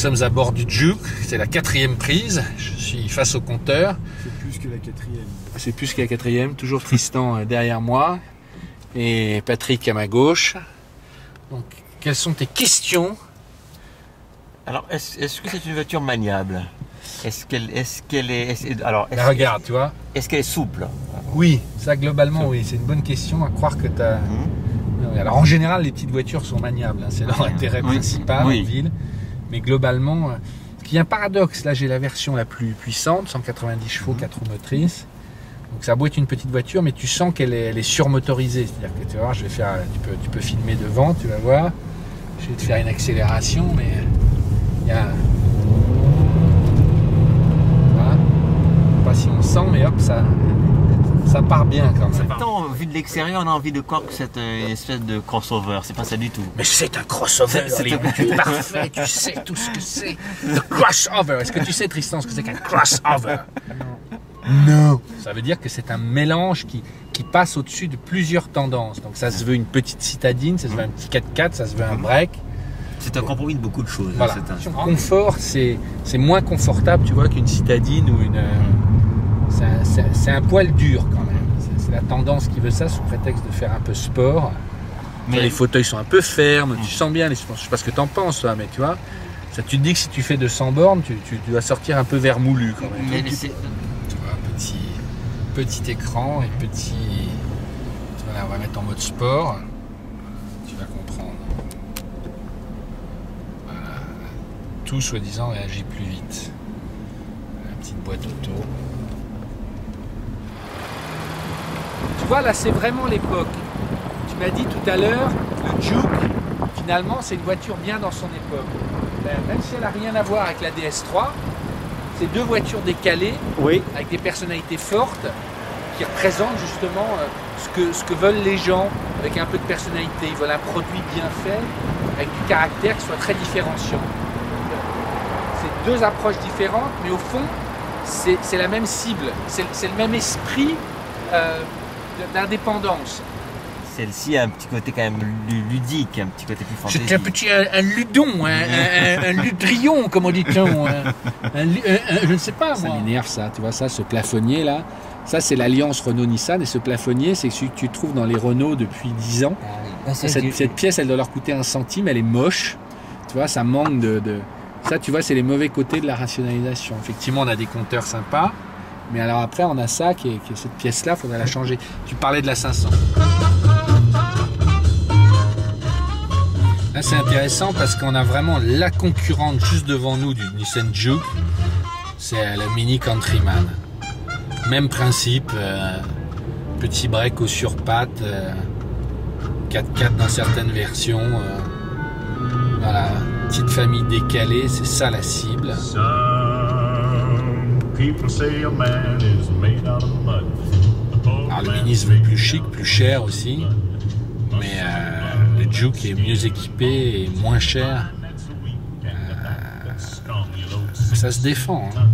sommes à bord du Juke, c'est la 4e prise, je suis face au compteur. C'est plus que la 4e. C'est plus que la 4e, toujours Tristan derrière moi et Patrick à ma gauche. Donc, quelles sont tes questions? Alors, est-ce que c'est une voiture maniable? Regarde, tu vois. Est-ce qu'elle est souple? Oui, ça globalement, oui, c'est une bonne question, à croire que tu as... Alors en général, les petites voitures sont maniables, hein, c'est leur intérêt principal en ville. Mais globalement, ce qui est un paradoxe, là j'ai la version la plus puissante, 190 chevaux, 4 roues motrices. Donc ça a beau être une petite voiture, mais tu sens qu'elle est surmotorisée. C'est-à-dire que tu vas voir, je vais faire, tu peux filmer devant, tu vas voir. Je vais te faire une accélération, mais il y a... Voilà. Je sais pas si on sent, mais hop, ça part bien quand même. Pourtant, vu de l'extérieur, on a envie de croire que c'est une espèce de crossover. C'est pas ça du tout. Mais c'est un crossover, c'est parfait, tu sais tout ce que c'est. Le crossover. Est-ce que tu sais, Tristan, ce que c'est qu'un crossover? Non. Ça veut dire que c'est un mélange qui passe au-dessus de plusieurs tendances. Donc ça se veut une petite citadine, ça se veut un petit 4x4, ça se veut un break. C'est un compromis de beaucoup de choses. Voilà. En confort, c'est moins confortable, tu vois, qu'une citadine ou une... C'est un poil dur quand même. C'est la tendance qui veut ça sous prétexte de faire un peu sport. Mais les fauteuils sont un peu fermes, tu sens bien, je sais pas ce que tu en penses toi, mais tu vois, ça, tu te dis que si tu fais 200 bornes, tu dois sortir un peu vermoulu quand même. Mais tu vois, petit écran et petit... Voilà, on va mettre en mode sport, tu vas comprendre. Voilà. Tout soi-disant réagit plus vite. La petite boîte auto. Tu vois, là, c'est vraiment l'époque. Tu m'as dit tout à l'heure, le Juke, finalement, c'est une voiture bien dans son époque. Même si elle n'a rien à voir avec la DS3, c'est deux voitures décalées, avec des personnalités fortes, qui représentent justement ce que veulent les gens, avec un peu de personnalité. Ils veulent un produit bien fait, avec du caractère qui soit très différenciant. C'est deux approches différentes, mais au fond, c'est la même cible, c'est le même esprit d'indépendance. Celle-ci a un petit côté quand même ludique, un petit côté plus fantastique. C'est un ludon, un ludrion, comme on dit-on. Je ne sais pas, moi. Ça m'énerve ça, tu vois ça, ce plafonnier là. Ça c'est l'alliance Renault-Nissan et ce plafonnier c'est celui que tu trouves dans les Renault depuis 10 ans. Cette pièce elle doit leur coûter 1 centime, elle est moche. Tu vois, ça manque de... Ça tu vois c'est les mauvais côtés de la rationalisation. Effectivement on a des compteurs sympas. Mais alors après, on a ça, qui est cette pièce-là, il faudrait la changer. Tu parlais de la 500. Là, c'est intéressant parce qu'on a vraiment la concurrente juste devant nous du Nissan Juke. C'est le Mini Countryman. Même principe, petit break au sur-pattes, 4x4 dans certaines versions. Voilà, petite famille décalée, c'est ça la cible. Alors le Mini se veut plus chic, plus cher aussi, mais le Juke est mieux équipé et moins cher. Ça se défend. Hein.